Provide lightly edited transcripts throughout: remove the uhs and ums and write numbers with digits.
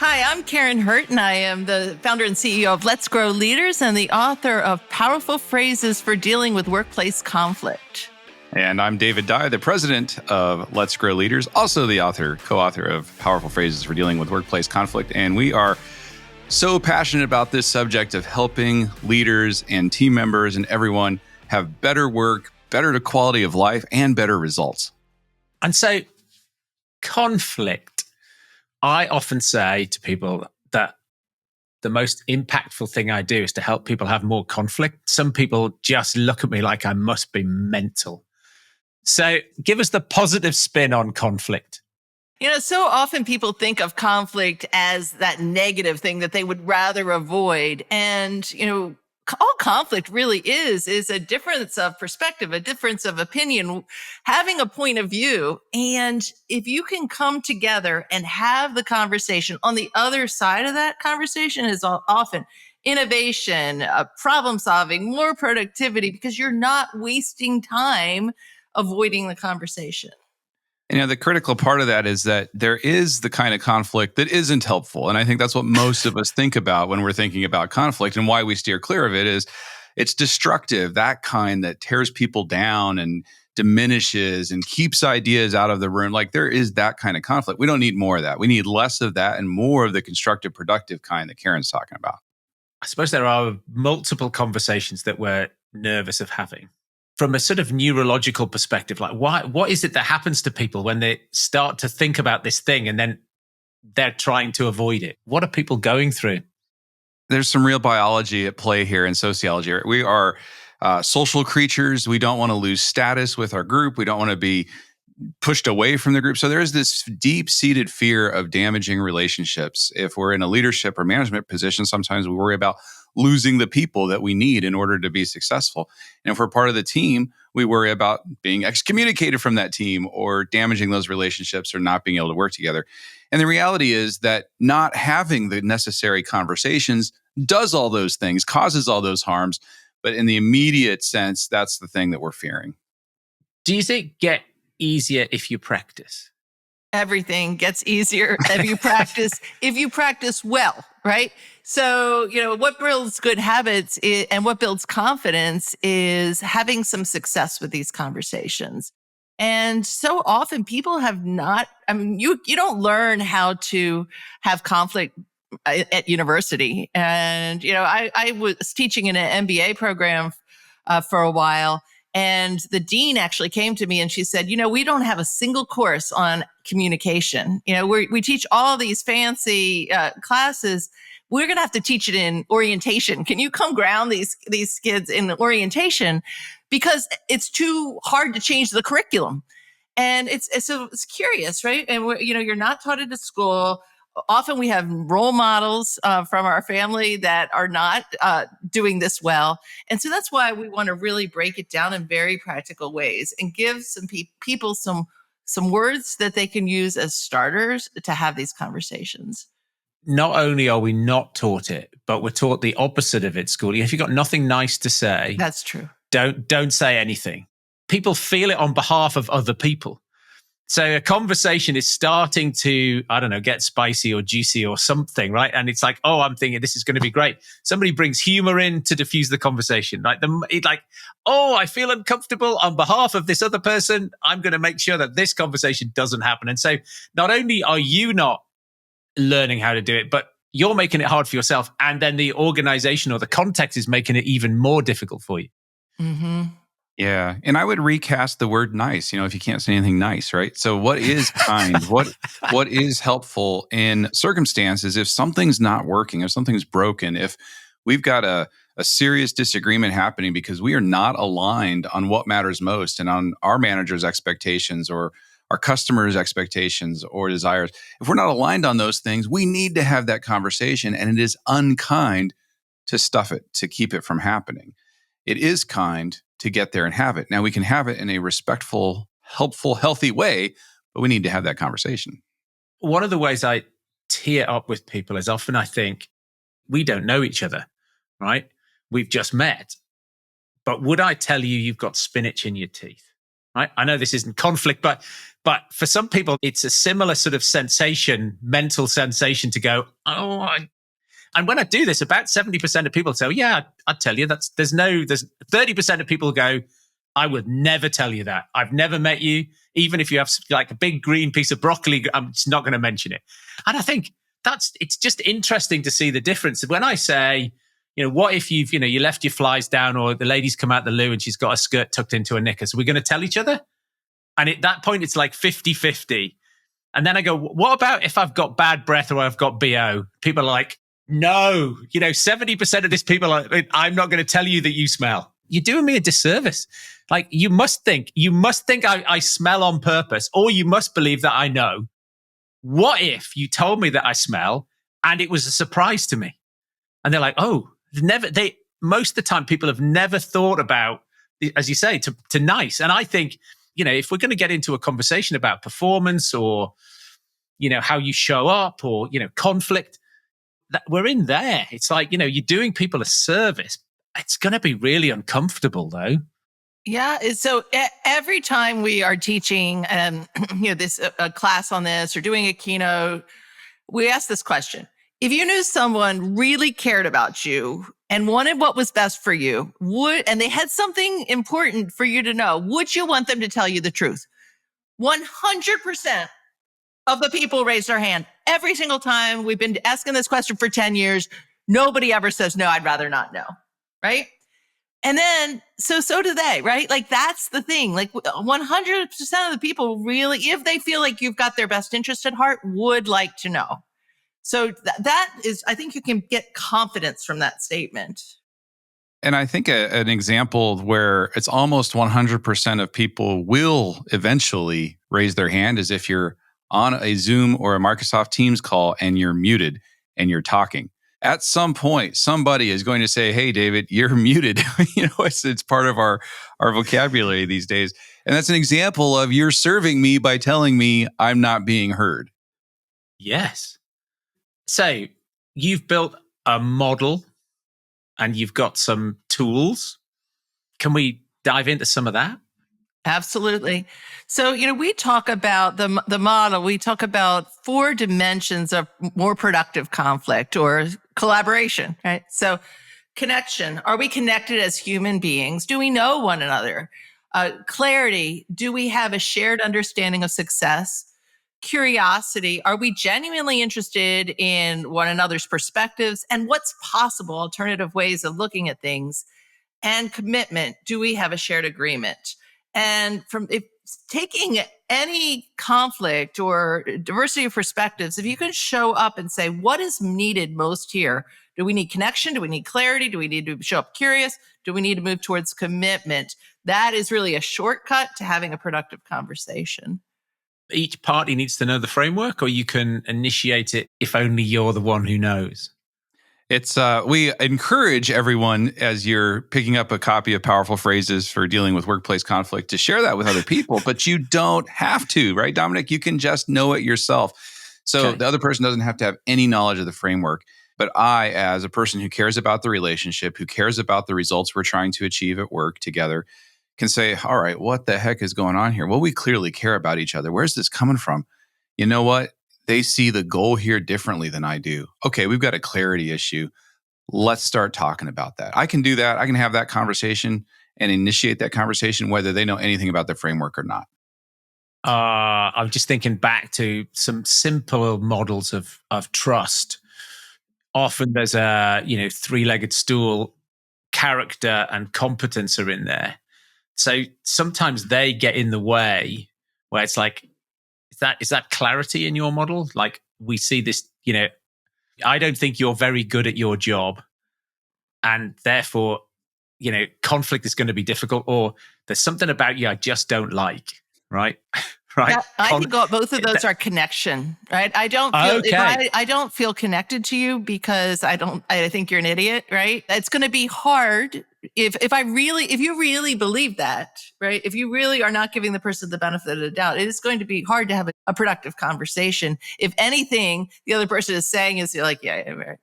Hi, I'm Karin Hurt, and I am the founder and CEO of Let's Grow Leaders and the author of Powerful Phrases for Dealing with Workplace Conflict. And I'm David Dye, the president of Let's Grow Leaders, also the co-author of Powerful Phrases for Dealing with Workplace Conflict. And we are so passionate about this subject of helping leaders and team members and everyone have better work, better quality of life, and better results. And so conflict, I often say to people that the most impactful thing I do is to help people have more conflict. Some people just look at me like I must be mental. So give us the positive spin on conflict. You know, so often people think of conflict as that negative thing that they would rather avoid. And, all conflict really is a difference of perspective, a difference of opinion, having a point of view. And if you can come together and have the conversation, on the other side of that conversation is often innovation, problem solving, more productivity, because you're not wasting time avoiding the conversation. The critical part of that is that there is the kind of conflict that isn't helpful. And I think that's what most of us think about when we're thinking about conflict, and why we steer clear of it is it's destructive, that kind that tears people down and diminishes and keeps ideas out of the room. Like, there is that kind of conflict. We don't need more of that. We need less of that and more of the constructive, productive kind that Karin's talking about. I suppose there are multiple conversations that we're nervous of having. From a sort of neurological perspective, like what is it that happens to people when they start to think about this thing and then they're trying to avoid it? What are people going through? There's some real biology at play here in sociology. We are social creatures. We don't want to lose status with our group. We don't want to be pushed away from the group. So there is this deep-seated fear of damaging relationships. If we're in a leadership or management position, sometimes we worry about losing the people that we need in order to be successful. And if we're part of the team, we worry about being excommunicated from that team or damaging those relationships or not being able to work together. And the reality is that not having the necessary conversations does all those things, causes all those harms. But in the immediate sense, that's the thing that we're fearing. Do you think get easier if you practice? Everything gets easier if you practice well, right? So, what builds good habits and what builds confidence is having some success with these conversations. And so often people have not, you don't learn how to have conflict at university. And, I was teaching in an MBA program for a while. And the dean actually came to me and she said, we don't have a single course on communication. We teach all these fancy classes. We're going to have to teach it in orientation. Can you come ground these kids in orientation? Because it's too hard to change the curriculum. And it's curious, right? And you're not taught it at school. Often we have role models from our family that are not doing this well. And so that's why we want to really break it down in very practical ways and give some people some words that they can use as starters to have these conversations. Not only are we not taught it, but we're taught the opposite of it at school. If you've got nothing nice to say, that's true. Don't say anything. People feel it on behalf of other people. So a conversation is starting to, get spicy or juicy or something, right? And it's like, I'm thinking this is going to be great. Somebody brings humor in to diffuse the conversation. I feel uncomfortable on behalf of this other person. I'm going to make sure that this conversation doesn't happen. And so not only are you not learning how to do it, but you're making it hard for yourself. And then the organization or the context is making it even more difficult for you. Mm-hmm. Yeah. And I would recast the word nice, if you can't say anything nice, right? So what is kind? What is helpful in circumstances if something's not working, if something's broken, if we've got a serious disagreement happening because we are not aligned on what matters most and on our manager's expectations or our customers' expectations or desires. If we're not aligned on those things, we need to have that conversation, and it is unkind to stuff it, to keep it from happening. It is kind to get there and have it. Now, we can have it in a respectful, helpful, healthy way, but we need to have that conversation. One of the ways I tee it up with people is often I think, we don't know each other, right? We've just met. But would I tell you you've got spinach in your teeth? right? I know this isn't conflict, but for some people, it's a similar sort of sensation, mental sensation to go, and when I do this, about 70% of people say, yeah, I'd tell you there's 30% of people go, I would never tell you that. I've never met you. Even if you have like a big green piece of broccoli, I'm just not going to mention it. And I think it's just interesting to see the difference. When I say, what if you left your flies down, or the lady's come out the loo and she's got a skirt tucked into her knickers? Are we going to tell each other? And at that point, it's like 50-50. And then I go, what about if I've got bad breath or I've got BO? People are like, no, 70% of these people are, I'm not going to tell you that you smell. You're doing me a disservice. Like, you must think I smell on purpose, or you must believe that I know. What if you told me that I smell and it was a surprise to me? And they're like, most of the time people have never thought about, as you say, to nice. And I think, if we're going to get into a conversation about performance or, how you show up or, conflict, that we're in there. It's like, you're doing people a service. It's going to be really uncomfortable though. Yeah. So every time we are teaching, this a class on this or doing a keynote, we ask this question. If you knew someone really cared about you and wanted what was best for you, and they had something important for you to know, would you want them to tell you the truth? 100% of the people raise their hand. Every single time we've been asking this question for 10 years, nobody ever says, no, I'd rather not know, right? And then, so do they, right? Like, that's the thing. Like, 100% of the people really, if they feel like you've got their best interest at heart, would like to know. So that is, I think you can get confidence from that statement. And I think an example where it's almost 100% of people will eventually raise their hand is if you're on a Zoom or a Microsoft Teams call and you're muted and you're talking. At some point, somebody is going to say, hey, David, you're muted. It's part of our vocabulary these days. And that's an example of you're serving me by telling me I'm not being heard. Yes. So you've built a model and you've got some tools. Can we dive into some of that? Absolutely. So, we talk about the model. We talk about 4 dimensions of more productive conflict or collaboration, right? So connection. Are we connected as human beings? Do we know one another? Clarity. Do we have a shared understanding of success? Curiosity. Are we genuinely interested in one another's perspectives and what's possible, alternative ways of looking at things? And commitment. Do we have a shared agreement? And taking any conflict or diversity of perspectives, if you can show up and say, what is needed most here? Do we need connection? Do we need clarity? Do we need to show up curious? Do we need to move towards commitment? That is really a shortcut to having a productive conversation. Each party needs to know the framework, or you can initiate it if only you're the one who knows. It's we encourage everyone, as you're picking up a copy of Powerful Phrases for Dealing with Workplace Conflict, to share that with other people, but you don't have to, right, Dominic? You can just know it yourself. So okay. The other person doesn't have to have any knowledge of the framework. But I, as a person who cares about the relationship, who cares about the results we're trying to achieve at work together, can say, all right, what the heck is going on here? Well, we clearly care about each other. Where's this coming from? You know what? They see the goal here differently than I do. Okay, we've got a clarity issue. Let's start talking about that. I can do that. I can have that conversation and initiate that conversation, whether they know anything about the framework or not. I'm just thinking back to some simple models of trust. Often there's a 3-legged stool. Character and competence are in there. So sometimes they get in the way, where it's like, is that clarity in your model? Like, we see this, I don't think you're very good at your job, and therefore, conflict is going to be difficult, or there's something about you I just don't like, right? Right. Yeah, I think both of those are connection, right? I don't feel I don't feel connected to you because I think you're an idiot, right? It's going to be hard if you really believe that, right? If you really are not giving the person the benefit of the doubt, it is going to be hard to have a productive conversation. If anything, the other person is saying is like, yeah, right.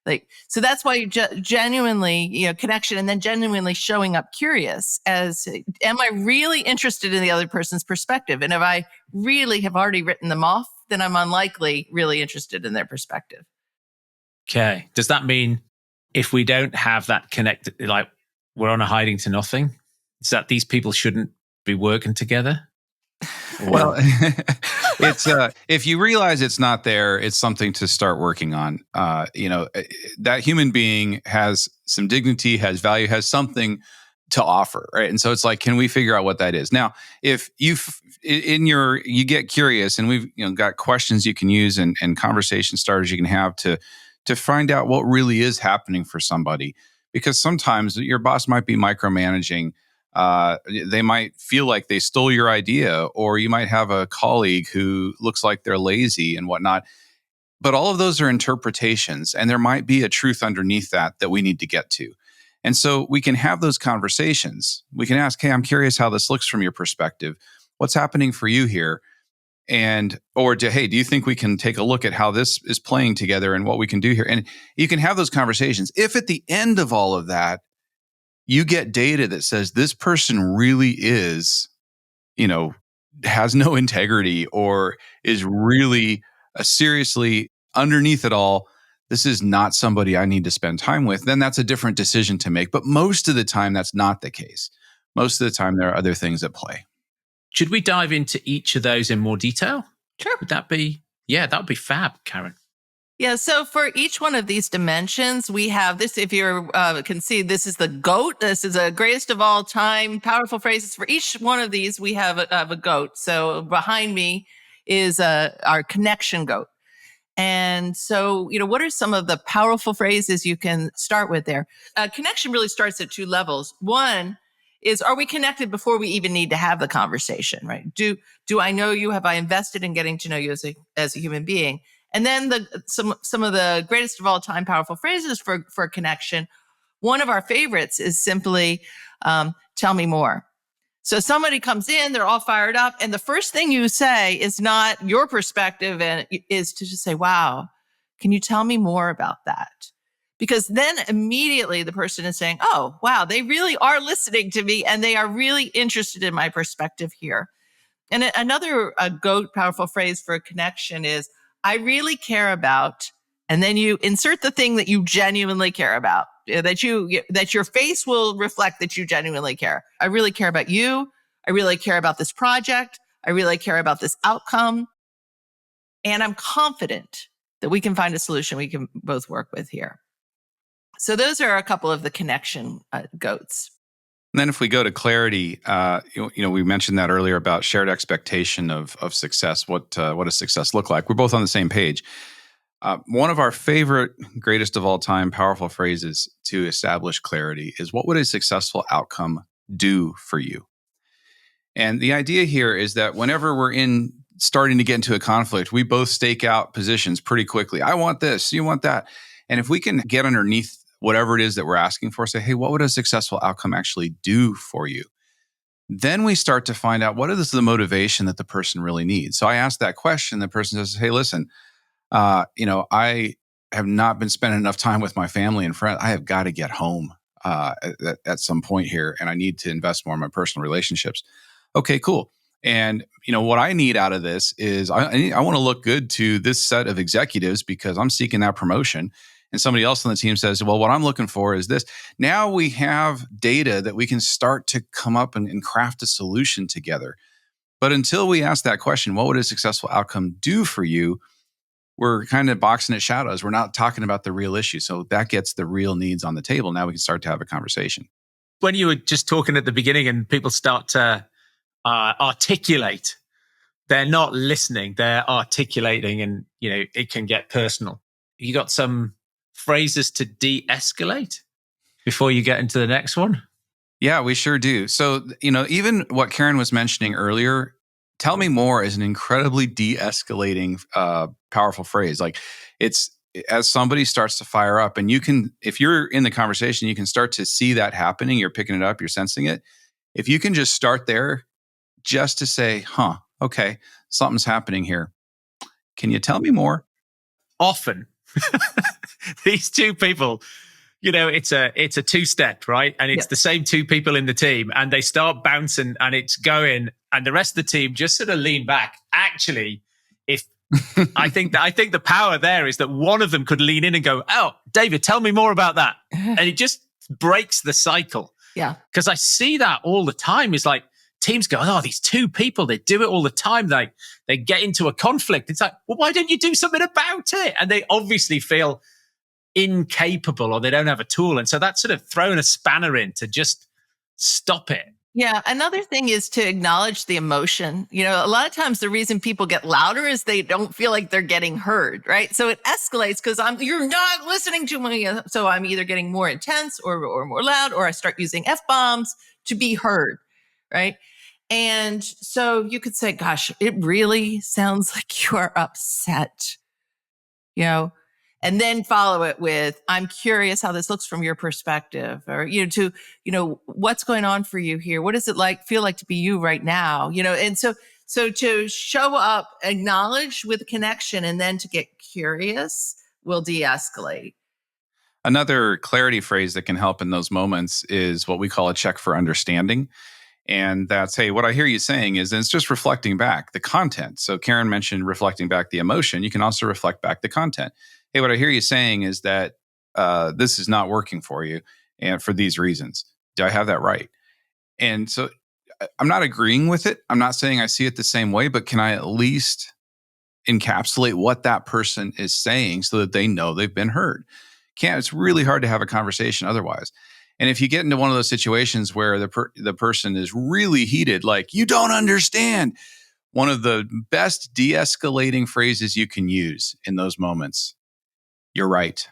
Like, so that's why you genuinely, connection, and then genuinely showing up curious as, am I really interested in the other person's perspective? And if I really have already written them off, then I'm unlikely really interested in their perspective. Okay. Does that mean if we don't have that connect, like we're on a hiding to nothing, is that these people shouldn't be working together? Well, it's if you realize it's not there, it's something to start working on. That human being has some dignity, has value, has something to offer, right? And so it's like, can we figure out what that is? Now, if you get curious, and we've got questions you can use and conversation starters you can have to find out what really is happening for somebody, because sometimes your boss might be micromanaging. They might feel like they stole your idea, or you might have a colleague who looks like they're lazy and whatnot. But all of those are interpretations, and there might be a truth underneath that we need to get to. And so we can have those conversations. We can ask, hey, I'm curious how this looks from your perspective. What's happening for you here? Hey, do you think we can take a look at how this is playing together and what we can do here? And you can have those conversations. If at the end of all of that, you get data that says this person really is, has no integrity, or is really seriously underneath it all, this is not somebody I need to spend time with, then that's a different decision to make. But most of the time, that's not the case. Most of the time, there are other things at play. Should we dive into each of those in more detail? Sure. That would be fab, Karin. Yeah. So for each one of these dimensions, we have this. If you can see, this is the GOAT. This is a greatest of all time powerful phrases. For each one of these, we have a GOAT. So behind me is our connection GOAT. And so, what are some of the powerful phrases you can start with there? Connection really starts at two levels. One is, are we connected before we even need to have the conversation, right? Do I know you? Have I invested in getting to know you as a human being? And then some of the greatest of all time powerful phrases for connection. One of our favorites is simply, tell me more. So somebody comes in, they're all fired up, and the first thing you say is not your perspective, and is to just say, wow, can you tell me more about that? Because then immediately the person is saying, oh, wow, they really are listening to me, and they are really interested in my perspective here. And another GOAT powerful phrase for a connection is, I really care about, and then you insert the thing that you genuinely care about, that your face will reflect that you genuinely care. I really care about you. I really care about this project. I really care about this outcome. And I'm confident that we can find a solution we can both work with here. So those are a couple of the connection GOATs. And then if we go to clarity, we mentioned that earlier about shared expectation of success. What does success look like? We're both on the same page. One of our favorite, greatest of all time, powerful phrases to establish clarity is, what would a successful outcome do for you? And the idea here is that whenever we're starting to get into a conflict, we both stake out positions pretty quickly. I want this, you want that. And if we can get underneath whatever it is that we're asking for, say, hey, what would a successful outcome actually do for you? Then we start to find out what is the motivation that the person really needs. So I ask that question, the person says, hey, listen, I have not been spending enough time with my family and friends. I have got to get home at some point here, and I need to invest more in my personal relationships. Okay, cool. And what I need out of this is I want to look good to this set of executives because I'm seeking that promotion. And somebody else on the team says, well, what I'm looking for is this. Now we have data that we can start to come up and craft a solution together. But until we ask that question, what would a successful outcome do for you? We're kind of boxing at shadows. We're not talking about the real issue. So that gets the real needs on the table. Now we can start to have a conversation. When you were just talking at the beginning and people start to articulate, they're not listening, they're articulating, and it can get personal. You got some phrases to de-escalate before you get into the next one? Yeah, we sure do. So, even what Karin was mentioning earlier, tell me more is an incredibly de-escalating, powerful phrase. Like, it's as somebody starts to fire up, and if you're in the conversation, you can start to see that happening. You're picking it up, you're sensing it. If you can just start there, just to say, okay, something's happening here. Can you tell me more? Often these two people, it's a two-step, right? And it's the same two people in the team, and they start bouncing and it's going, and the rest of the team just sort of lean back. Actually, if I think the power there is that one of them could lean in and go, "Oh, David, tell me more about that," and it just breaks the cycle. Yeah, because I see that all the time. It's like teams go, "Oh, these two people, they do it all the time. They get into a conflict." It's like, well, why don't you do something about it? And they obviously feel incapable, or they don't have a tool, and so that's sort of throwing a spanner in to just stop it. Yeah. Another thing is to acknowledge the emotion. A lot of times the reason people get louder is they don't feel like they're getting heard, right? So it escalates because you're not listening to me. So I'm either getting more intense or more loud, or I start using F-bombs to be heard, right? And so you could say, gosh, it really sounds like you are upset, and then follow it with, I'm curious how this looks from your perspective, or, what's going on for you here? What does it feel like to be you right now? And so to show up, acknowledge with connection, and then to get curious will de-escalate. Another clarity phrase that can help in those moments is what we call a check for understanding. And that's, hey, what I hear you saying is, and it's just reflecting back the content. So Karin mentioned reflecting back the emotion. You can also reflect back the content. Hey, what I hear you saying is that this is not working for you, and for these reasons. Do I have that right? And so I'm not agreeing with it. I'm not saying I see it the same way, but can I at least encapsulate what that person is saying so that they know they've been heard? It's really hard to have a conversation otherwise. And if you get into one of those situations where the person is really heated, like, you don't understand, one of the best de-escalating phrases you can use in those moments: you're right.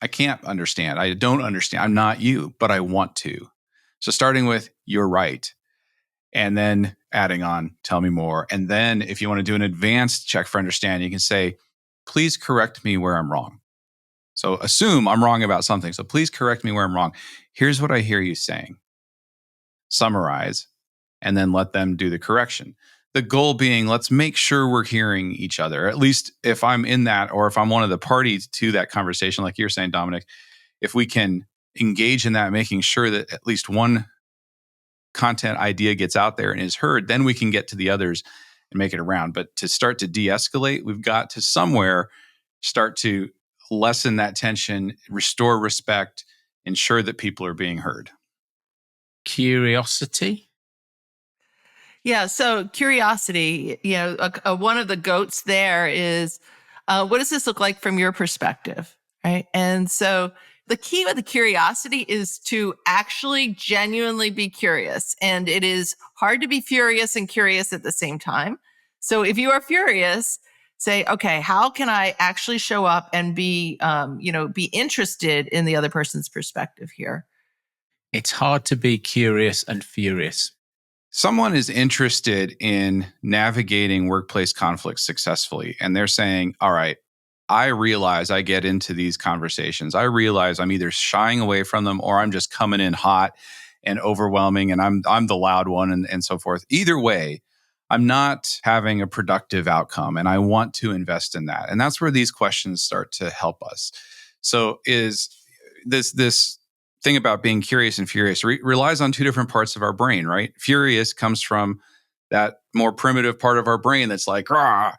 I can't understand. I don't understand. I'm not you, but I want to. So starting with, you're right. And then adding on, tell me more. And then if you want to do an advanced check for understanding, you can say, please correct me where I'm wrong. So assume I'm wrong about something. So please correct me where I'm wrong. Here's what I hear you saying. Summarize, and then let them do the correction. The goal being, let's make sure we're hearing each other. At least if I'm in that, or if I'm one of the parties to that conversation, like you're saying, Dominic, if we can engage in that, making sure that at least one content idea gets out there and is heard, then we can get to the others and make it around. But to start to de-escalate, we've got to somewhere start to lessen that tension, restore respect, ensure that people are being heard. Curiosity. Yeah. So curiosity, one of the goats there is, what does this look like from your perspective? Right. And so the key with the curiosity is to actually genuinely be curious. And it is hard to be furious and curious at the same time. So if you are furious, say, okay, how can I actually show up and be interested in the other person's perspective here? It's hard to be curious and furious. Someone is interested in navigating workplace conflicts successfully, and they're saying, all right, I realize I get into these conversations. I realize I'm either shying away from them, or I'm just coming in hot and overwhelming, and I'm the loud one, and so forth. Either way, I'm not having a productive outcome, and I want to invest in that. And that's where these questions start to help us. So is this thing about being curious and furious relies on two different parts of our brain, right? Furious comes from that more primitive part of our brain that's like, rah.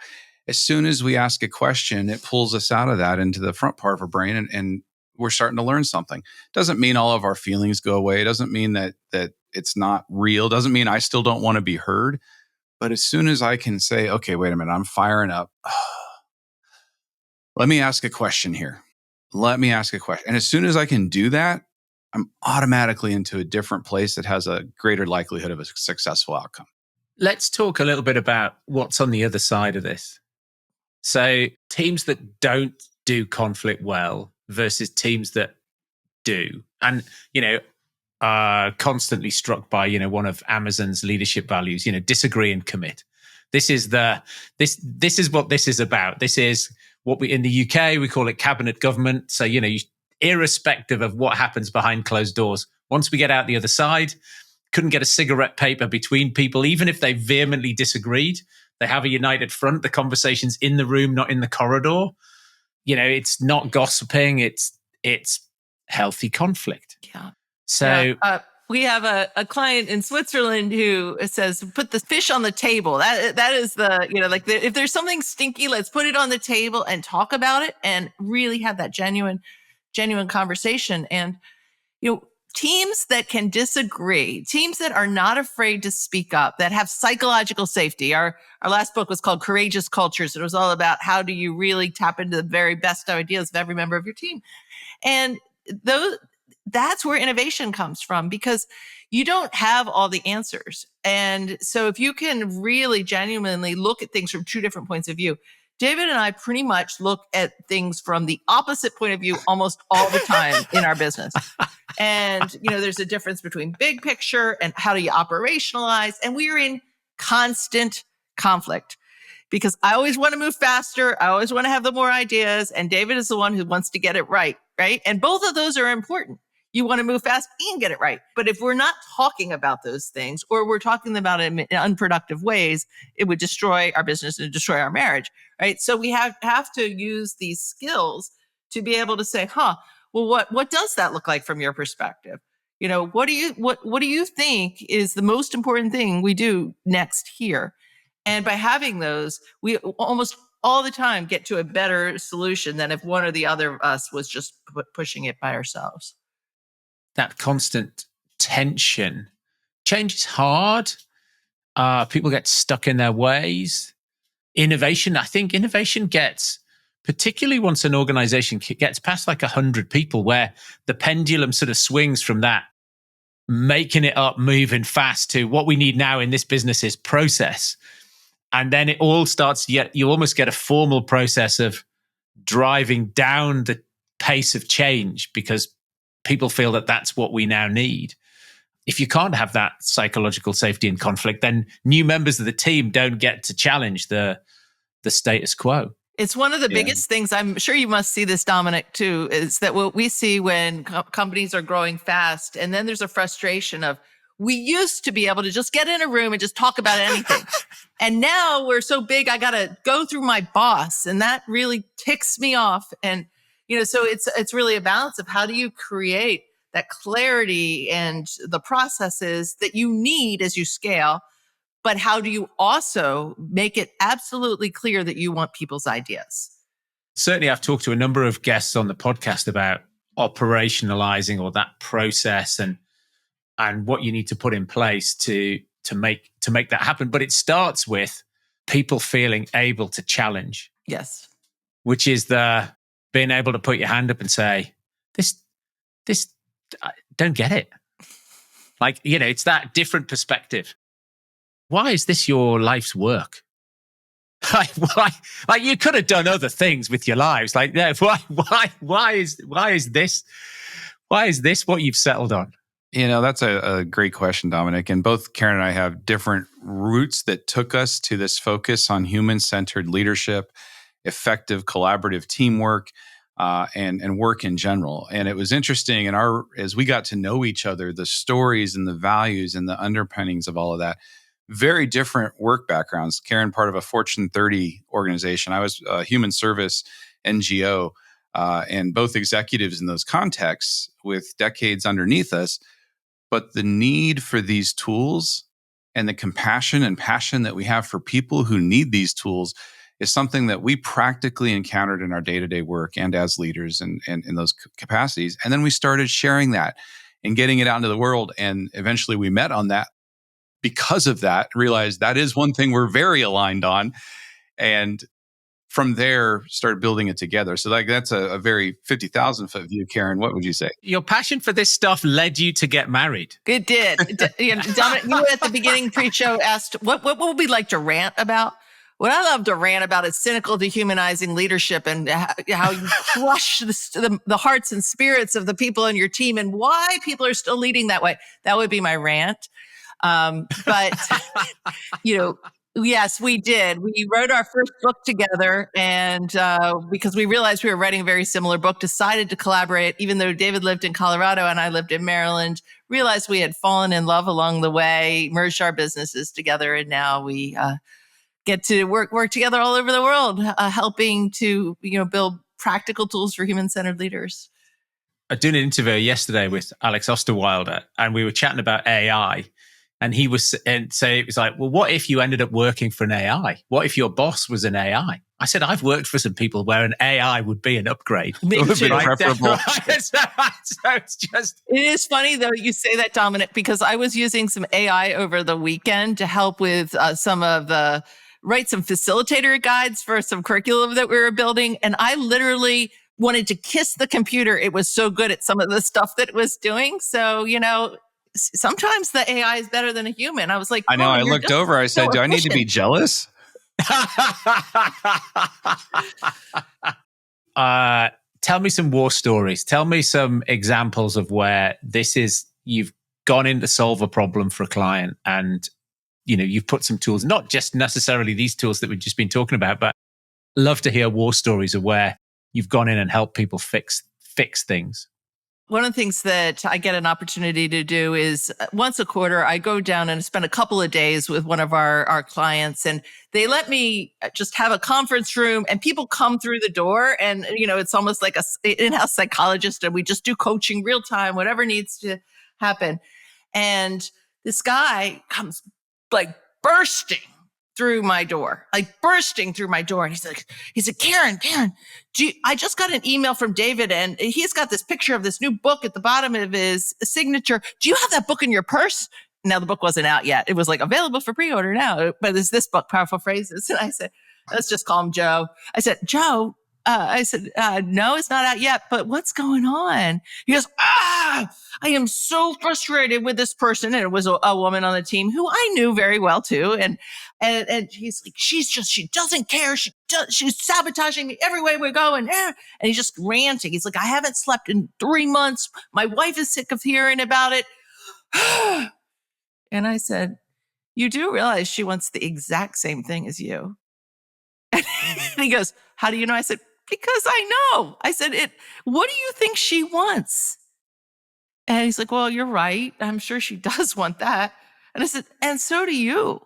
As soon as we ask a question, it pulls us out of that into the front part of our brain, and we're starting to learn something. Doesn't mean all of our feelings go away. Doesn't mean that it's not real. Doesn't mean I still don't want to be heard. But as soon as I can say, okay, wait a minute, I'm firing up. Let me ask a question here. Let me ask a question. And as soon as I can do that, I'm automatically into a different place that has a greater likelihood of a successful outcome. Let's talk a little bit about what's on the other side of this. So teams that don't do conflict well versus teams that do. And, constantly struck by, one of Amazon's leadership values, disagree and commit. This is what this is about. This is what we, in the UK, we call it cabinet government. So, irrespective of what happens behind closed doors, once we get out the other side, couldn't get a cigarette paper between people, even if they vehemently disagreed. They have a united front. The conversation's in the room, not in the corridor. it's not gossiping. It's healthy conflict. Yeah. So we have a client in Switzerland who says, put the fish on the table. That is if there's something stinky, let's put it on the table and talk about it and really have that genuine conversation. And, teams that can disagree, teams that are not afraid to speak up, that have psychological safety. Our last book was called Courageous Cultures. It was all about how do you really tap into the very best ideas of every member of your team. And that's where innovation comes from, because you don't have all the answers. And so if you can really genuinely look at things from two different points of view, David and I pretty much look at things from the opposite point of view almost all the time in our business. And, there's a difference between big picture and how do you operationalize. And we are in constant conflict because I always want to move faster. I always want to have the more ideas. And David is the one who wants to get it right. Right. And both of those are important. You want to move fast and get it right. But if we're not talking about those things, or we're talking about it in unproductive ways, it would destroy our business and destroy our marriage. Right. So we have to use these skills to be able to say, well, what does that look like from your perspective? What do you think is the most important thing we do next here? And by having those, we almost all the time get to a better solution than if one or the other of us was just pushing it by ourselves. That constant tension. Change is hard. People get stuck in their ways. I think innovation gets, particularly once an organization gets past like 100 people, where the pendulum sort of swings from that, making it up, moving fast, to what we need now in this business is process. And then it all starts, you almost get a formal process of driving down the pace of change because people feel that that's what we now need. If you can't have that psychological safety in conflict, then new members of the team don't get to challenge the status quo. It's one of the biggest things, I'm sure you must see this, Dominic, too, is that what we see when companies are growing fast, and then there's a frustration of, we used to be able to just get in a room and just talk about anything. And now we're so big, I got to go through my boss, and that really ticks me off. And, so it's really a balance of how do you create that clarity and the processes that you need as you scale, but how do you also make it absolutely clear that you want people's ideas? Certainly, I've talked to a number of guests on the podcast about operationalizing or that process and what you need to put in place to make that happen. But it starts with people feeling able to challenge. Yes. Which is the being able to put your hand up and say, this, I don't get it. Like, it's that different perspective. Why is this your life's work? Like you could have done other things with your lives. Like, why is this what you've settled on? That's a great question, Dominic. And both Karin and I have different roots that took us to this focus on human-centered leadership, effective collaborative teamwork, and work in general. And it was interesting as we got to know each other, the stories and the values and the underpinnings of all of that, very different work backgrounds. Karin, part of a Fortune 30 organization. I was a human service NGO, and both executives in those contexts with decades underneath us. But the need for these tools and the compassion and passion that we have for people who need these tools is something that we practically encountered in our day-to-day work and as leaders and in those capacities. And then we started sharing that and getting it out into the world. And eventually we met on that. Because of that, realized that is one thing we're very aligned on. And from there, started building it together. So that's a very 50,000 foot view. Karin, what would you say? Your passion for this stuff led you to get married. It did. Dominic, you at the beginning pre-show asked, what would we like to rant about? What I love to rant about is cynical, dehumanizing leadership and how you crush the hearts and spirits of the people in your team and why people are still leading that way. That would be my rant. But, yes, we did. We wrote our first book together, and because we realized we were writing a very similar book, decided to collaborate, even though David lived in Colorado and I lived in Maryland, realized we had fallen in love along the way, merged our businesses together, and now we get to work together all over the world, helping to build practical tools for human-centered leaders. I did an interview yesterday with Alex Osterwilder, and we were chatting about AI. And he was saying, it was like, well, what if you ended up working for an AI? What if your boss was an AI? I said, I've worked for some people where an AI would be an upgrade. Me too. Preferable. So it's just... It is funny, though, you say that, Dominic, because I was using some AI over the weekend to help with write some facilitator guides for some curriculum that we were building. And I literally wanted to kiss the computer. It was so good at some of the stuff that it was doing. So, sometimes the AI is better than a human. I was like, I know. I looked over. I said, do I need to be jealous? Tell me some war stories. Tell me some examples of where you've gone in to solve a problem for a client and, you've put some tools, not just necessarily these tools that we've just been talking about, but love to hear war stories of where you've gone in and helped people fix things. One of the things that I get an opportunity to do is once a quarter, I go down and spend a couple of days with one of our clients, and they let me just have a conference room, and people come through the door, and, it's almost like an in-house psychologist, and we just do coaching real time, whatever needs to happen. And this guy comes like bursting through my door. And he's like, Karin, I just got an email from David, and he's got this picture of this new book at the bottom of his signature. Do you have that book in your purse? Now, the book wasn't out yet. It was like available for pre-order now, but it's this book, Powerful Phrases. And I said, let's just call him Joe. I said, Joe, no, it's not out yet, but what's going on? He goes, I am so frustrated with this person. And it was a woman on the team who I knew very well too. And he's like, she doesn't care. She's sabotaging me every way we're going. And he's just ranting. He's like, I haven't slept in 3 months. My wife is sick of hearing about it. And I said, you do realize she wants the exact same thing as you. And he goes, how do you know? I said, because I know. I said, what do you think she wants? And he's like, well, you're right. I'm sure she does want that. And I said, and so do you.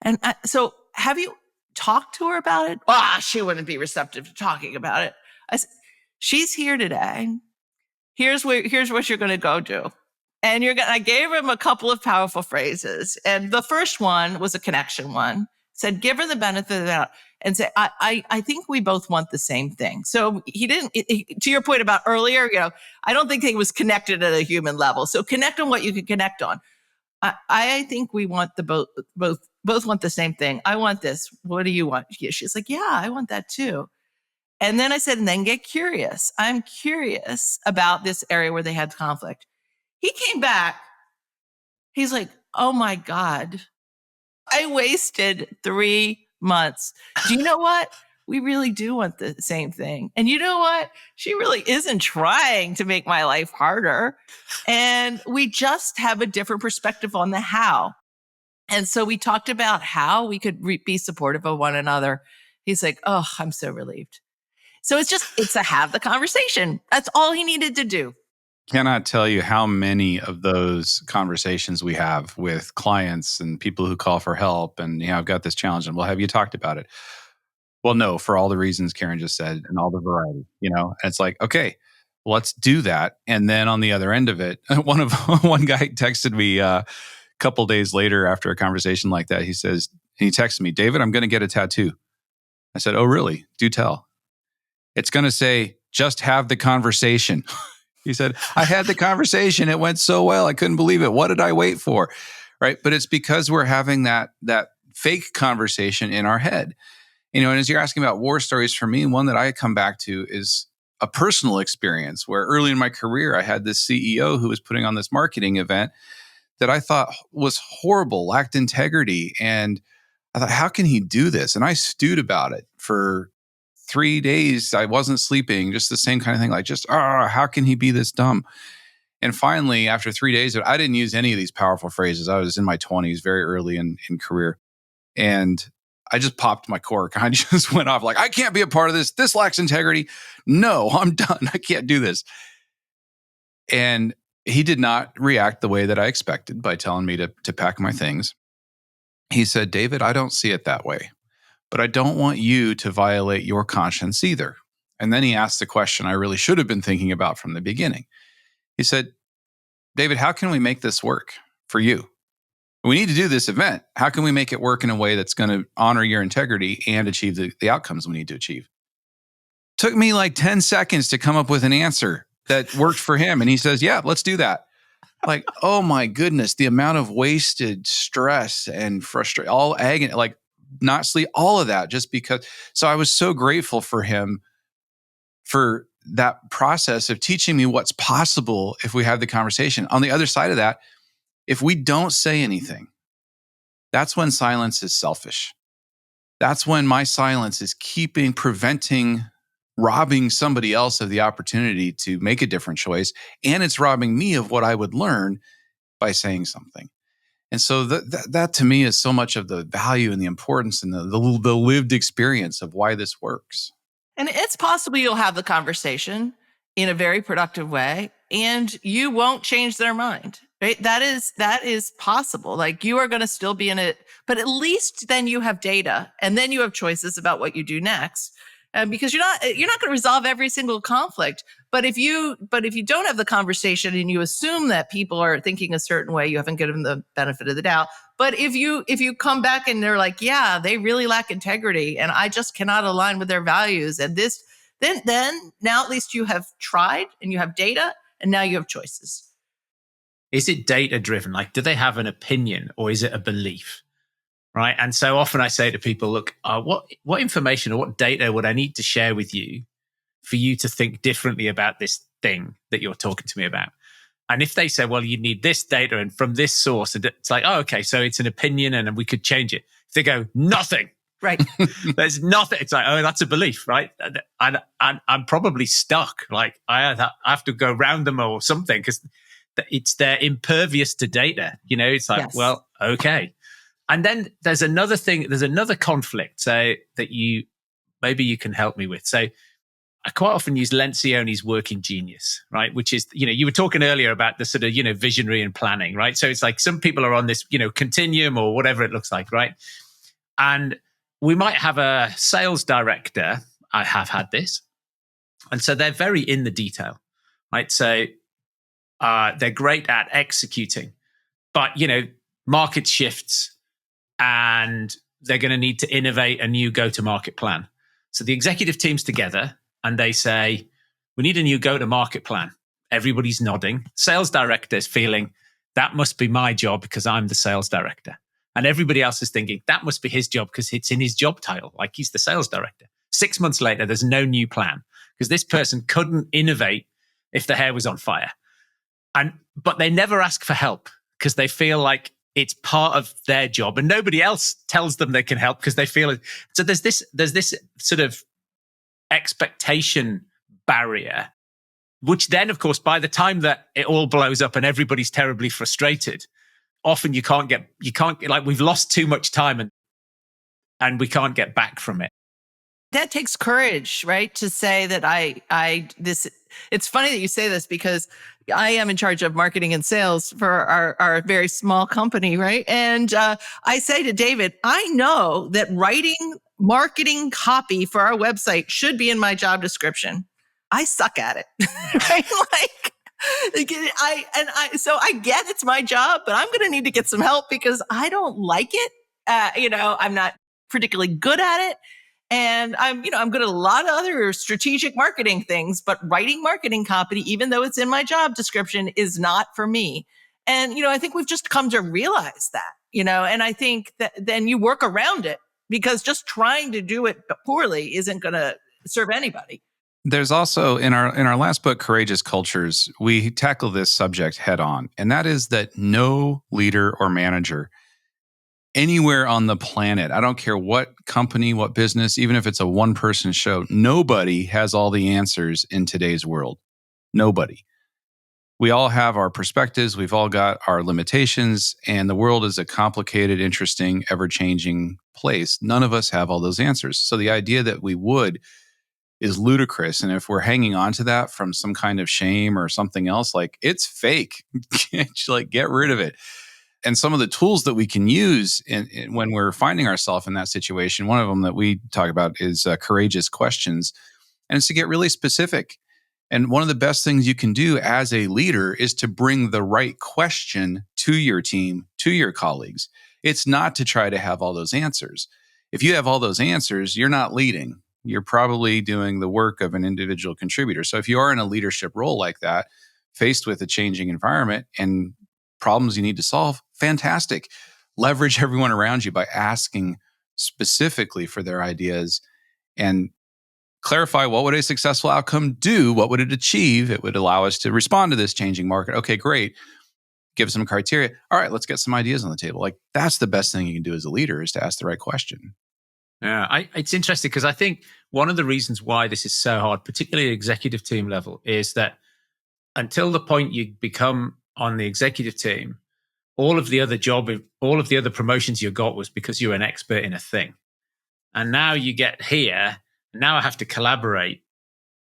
And so have you talked to her about it? She wouldn't be receptive to talking about it. I said, she's here today. Here's what you're going to go do. And I gave him a couple of powerful phrases. And the first one was a connection one. Said, give her the benefit of the doubt and say, I think we both want the same thing. So he didn't, to your point about earlier, I don't think he was connected at a human level. So connect on what you can connect on. I think we want both want the same thing. I want this. What do you want? She's like, yeah, I want that too. And then I said, and then get curious. I'm curious about this area where they had conflict. He came back. He's like, oh my God. I wasted 3 months. Do you know what? We really do want the same thing. And you know what? She really isn't trying to make my life harder. And we just have a different perspective on the how. And so we talked about how we could be supportive of one another. He's like, oh, I'm so relieved. So it's a have the conversation. That's all he needed to do. Cannot tell you how many of those conversations we have with clients and people who call for help. And, I've got this challenge. And, well, have you talked about it? Well, no, for all the reasons Karin just said and all the variety, and it's like, okay, let's do that. And then on the other end of it, one guy texted me a couple days later after a conversation like that. He texted me, David, I'm going to get a tattoo. I said, oh, really? Do tell. It's going to say, just have the conversation. He said, I had the conversation. It went so well. I couldn't believe it. What did I wait for? Right. But it's because we're having that fake conversation in our head. And as you're asking about war stories, for me, one that I come back to is a personal experience where early in my career, I had this CEO who was putting on this marketing event that I thought was horrible, lacked integrity. And I thought, how can he do this? And I stewed about it for 3 days. I wasn't sleeping, just the same kind of thing. Like, how can he be this dumb? And finally, after 3 days, I didn't use any of these powerful phrases. I was in my 20s, very early in career. And I just popped my cork. I just went off like, I can't be a part of this. This lacks integrity. No, I'm done. I can't do this. And he did not react the way that I expected by telling me to pack my things. He said, David, I don't see it that way. But I don't want you to violate your conscience either. And then he asked the question I really should have been thinking about from the beginning. He said, David, how can we make this work for you? We need to do this event. How can we make it work in a way that's going to honor your integrity and achieve the outcomes we need to achieve? Took me like 10 seconds to come up with an answer that worked for him. And he says, yeah, let's do that. Like, oh my goodness, the amount of wasted stress and frustration, all agony, like not sleep, all of that just because. So I was so grateful for him for that process of teaching me what's possible if we have the conversation. On the other side of that, if we don't say anything, that's when silence is selfish. That's when my silence is preventing, robbing somebody else of the opportunity to make a different choice. And it's robbing me of what I would learn by saying something. And so that to me is so much of the value and the importance and the lived experience of why this works. And it's possible you'll have the conversation in a very productive way and you won't change their mind, right? That is possible. Like you are going to still be in it, but at least then you have data and then you have choices about what you do next. Because you're not going to resolve every single conflict. But if you don't have the conversation and you assume that people are thinking a certain way, you haven't given them the benefit of the doubt. But if you come back and they're like, yeah, they really lack integrity and I just cannot align with their values and this, then now at least you have tried and you have data and now you have choices. Is it data driven? Like, do they have an opinion or is it a belief? Right. And so often I say to people, look, what information or what data would I need to share with you for you to think differently about this thing that you're talking to me about? And if they say, well, you need this data and from this source, and it's like, oh, okay, so it's an opinion and we could change it. If they go, nothing. Right. There's nothing. It's like, oh, that's a belief, right? And I'm probably stuck. Like I have to go around them or something because they're impervious to data. You know, it's like, yes. Well, okay. And then there's another thing, there's another conflict that maybe you can help me with. So I quite often use Lencioni's working genius, right? Which is, you were talking earlier about the sort of, visionary and planning, right? So it's like some people are on this, continuum or whatever it looks like, right? And we might have a sales director. I have had this. And so they're very in the detail, right? So they're great at executing, but, market shifts, and they're going to need to innovate a new go-to-market plan. So the executive team's together and they say, we need a new go-to-market plan. Everybody's nodding. Sales director's feeling, that must be my job because I'm the sales director. And everybody else is thinking, that must be his job because it's in his job title, like he's the sales director. 6 months later, there's no new plan because this person couldn't innovate if the hair was on fire. But they never ask for help because they feel like it's part of their job and nobody else tells them they can help because they feel it. So there's this sort of expectation barrier, which then, of course, by the time that it all blows up and everybody's terribly frustrated, often you can't like we've lost too much time and we can't get back from it. That takes courage, right? To say that it's funny that you say this because I am in charge of marketing and sales for our very small company, right? And I say to David, I know that writing marketing copy for our website should be in my job description. I suck at it, right? So I get it's my job, but I'm going to need to get some help because I don't like it. I'm not particularly good at it. And I'm good at a lot of other strategic marketing things, but writing marketing copy, even though it's in my job description, is not for me. And, I think we've just come to realize that, and I think that then you work around it because just trying to do it poorly isn't going to serve anybody. There's also in our last book, Courageous Cultures, we tackle this subject head on. And that is that no leader or manager anywhere on the planet, I don't care what company, what business, even if it's a one-person show, nobody has all the answers in today's world. Nobody. We all have our perspectives. We've all got our limitations. And the world is a complicated, interesting, ever-changing place. None of us have all those answers. So the idea that we would is ludicrous. And if we're hanging on to that from some kind of shame or something else, like it's fake, like get rid of it. And some of the tools that we can use when we're finding ourselves in that situation, one of them that we talk about is courageous questions. And it's to get really specific. And one of the best things you can do as a leader is to bring the right question to your team, to your colleagues. It's not to try to have all those answers. If you have all those answers, you're not leading. You're probably doing the work of an individual contributor. So if you are in a leadership role like that, faced with a changing environment and problems you need to solve, fantastic. Leverage everyone around you by asking specifically for their ideas and clarify, what would a successful outcome do? What would it achieve? It would allow us to respond to this changing market. Okay, great. Give some criteria. All right, let's get some ideas on the table. Like, that's the best thing you can do as a leader, is to ask the right question. Yeah, it's interesting because I think one of the reasons why this is so hard, particularly at executive team level, is that until the point you become on the executive team, all of the other promotions you got was because you were an expert in a thing. And now you get here, now I have to collaborate.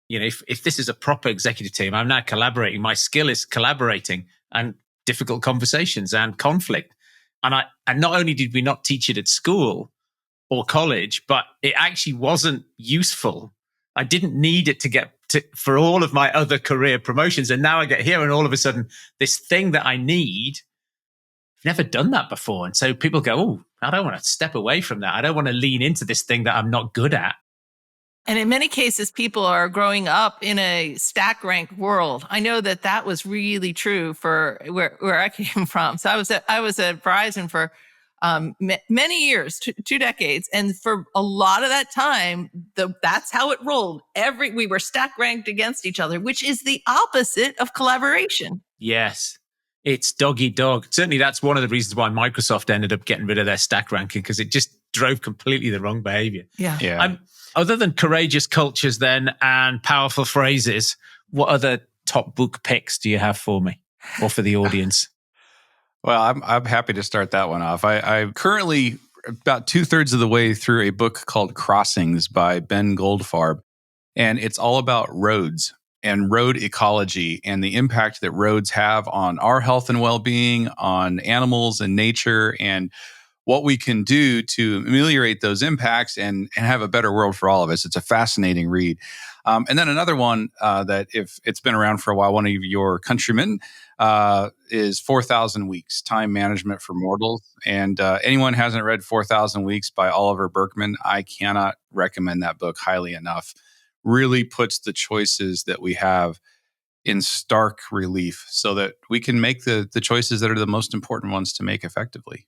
If this is a proper executive team, I'm now collaborating. My skill is collaborating and difficult conversations and conflict. And not only did we not teach it at school or college, but it actually wasn't useful. I didn't need it for all of my other career promotions. And now I get here and all of a sudden this thing that I need, I've never done that before. And so people go, oh, I don't want to step away from that. I don't want to lean into this thing that I'm not good at. And in many cases, people are growing up in a stack rank world. I know that was really true for where I came from. So I was at Verizon for many years, 2 decades. And for a lot of that time, that's how it rolled. We were stack ranked against each other, which is the opposite of collaboration. Yes. It's dog eat dog. Certainly that's one of the reasons why Microsoft ended up getting rid of their stack ranking, because it just drove completely the wrong behavior. Yeah. Other than courageous cultures then and powerful phrases, what other top book picks do you have for me or for the audience? Well, I'm happy to start that one off. I'm currently about 2/3 of the way through a book called Crossings by Ben Goldfarb. And it's all about roads and road ecology and the impact that roads have on our health and well-being, on animals and nature, and what we can do to ameliorate those impacts and have a better world for all of us. It's a fascinating read. And then another one that, if it's been around for a while, one of your countrymen, is 4,000 Weeks, Time Management for Mortals. And anyone who hasn't read 4,000 Weeks by Oliver Burkeman, I cannot recommend that book highly enough. Really puts the choices that we have in stark relief so that we can make the choices that are the most important ones to make effectively.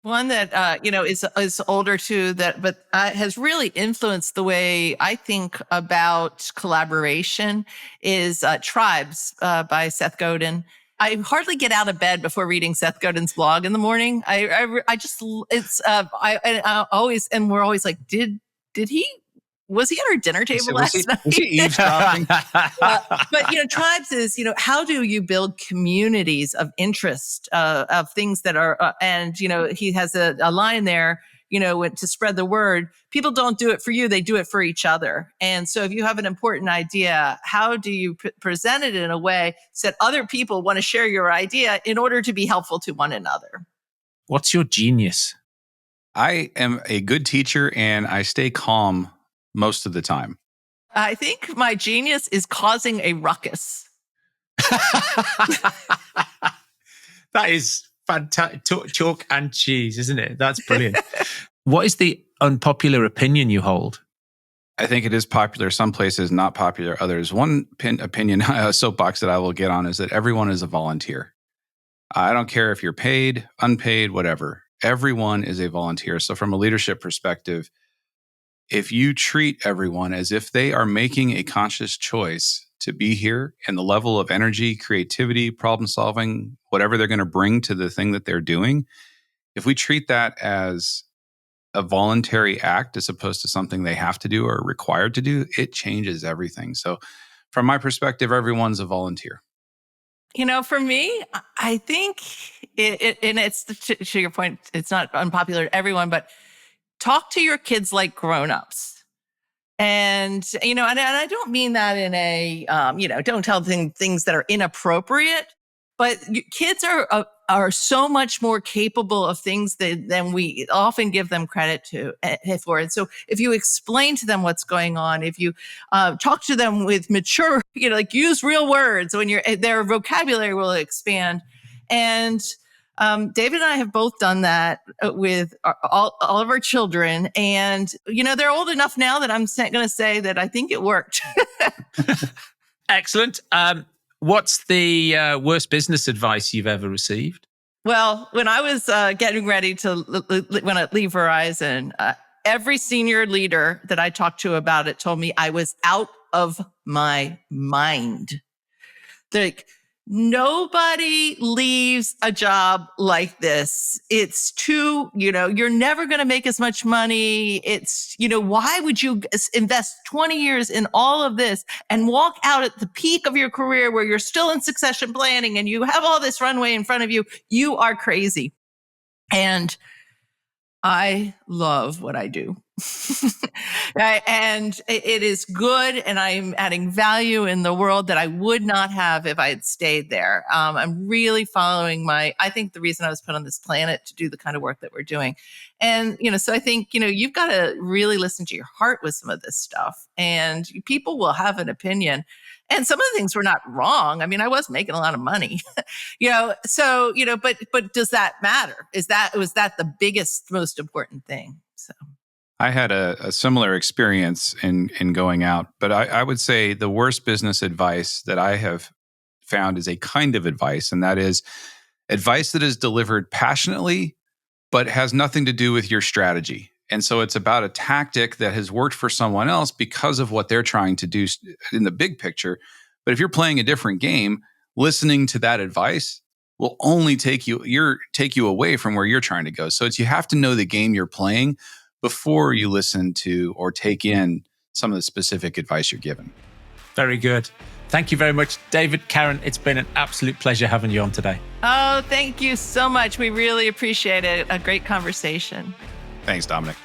One that is older too, but has really influenced the way I think about collaboration is Tribes by Seth Godin. I hardly get out of bed before reading Seth Godin's blog in the morning. I always, and we're always like, was he at our dinner table last night? Was he eavesdropping? But Tribes is, how do you build communities of interest, of things that are, and he has a line there, to spread the word. People don't do it for you; they do it for each other. And so, if you have an important idea, how do you present it in a way so that other people want to share your idea in order to be helpful to one another? What's your genius? I am a good teacher, and I stay calm most of the time. I think my genius is causing a ruckus. That is fantastic. Chalk and cheese, isn't it? That's brilliant. What is the unpopular opinion you hold? I think it is popular some places, not popular others. One opinion, a soapbox that I will get on, is that everyone is a volunteer. I don't care if you're paid, unpaid, whatever. Everyone is a volunteer. So from a leadership perspective, if you treat everyone as if they are making a conscious choice to be here, and the level of energy, creativity, problem solving, whatever they're going to bring to the thing that they're doing, if we treat that as a voluntary act as opposed to something they have to do or are required to do, it changes everything. So from my perspective, everyone's a volunteer. For me, I think and it's to your point, it's not unpopular to everyone, but talk to your kids like grownups. And, and I don't mean that in a, don't tell them things that are inappropriate, but kids are are so much more capable of things than we often give them credit for. And so if you explain to them what's going on, if you talk to them with mature, like use real words, when their vocabulary will expand. And David and I have both done that with all of our children. And, they're old enough now that I'm going to say that I think it worked. Excellent. What's the worst business advice you've ever received? Well, when I was getting ready to leave Verizon, every senior leader that I talked to about it told me I was out of my mind. They're like, nobody leaves a job like this. It's too, you're never going to make as much money. It's, why would you invest 20 years in all of this and walk out at the peak of your career where you're still in succession planning and you have all this runway in front of you? You are crazy. And I love what I do. And it is good. And I'm adding value in the world that I would not have if I had stayed there. I'm really following I think the reason I was put on this planet to do the kind of work that we're doing. And, so I think, you've got to really listen to your heart with some of this stuff, and people will have an opinion. And some of the things were not wrong. I mean, I was making a lot of money, so, but does that matter? Was that the biggest, most important thing? So I had a similar experience in going out, but I would say the worst business advice that I have found is a kind of advice, and that is advice that is delivered passionately, but has nothing to do with your strategy. And so it's about a tactic that has worked for someone else because of what they're trying to do in the big picture. But if you're playing a different game, listening to that advice will only take you away from where you're trying to go. So you have to know the game you're playing before you listen to or take in some of the specific advice you're given. Very good. Thank you very much, David, Karin. It's been an absolute pleasure having you on today. Oh, thank you so much. We really appreciate it. A great conversation. Thanks, Dominic.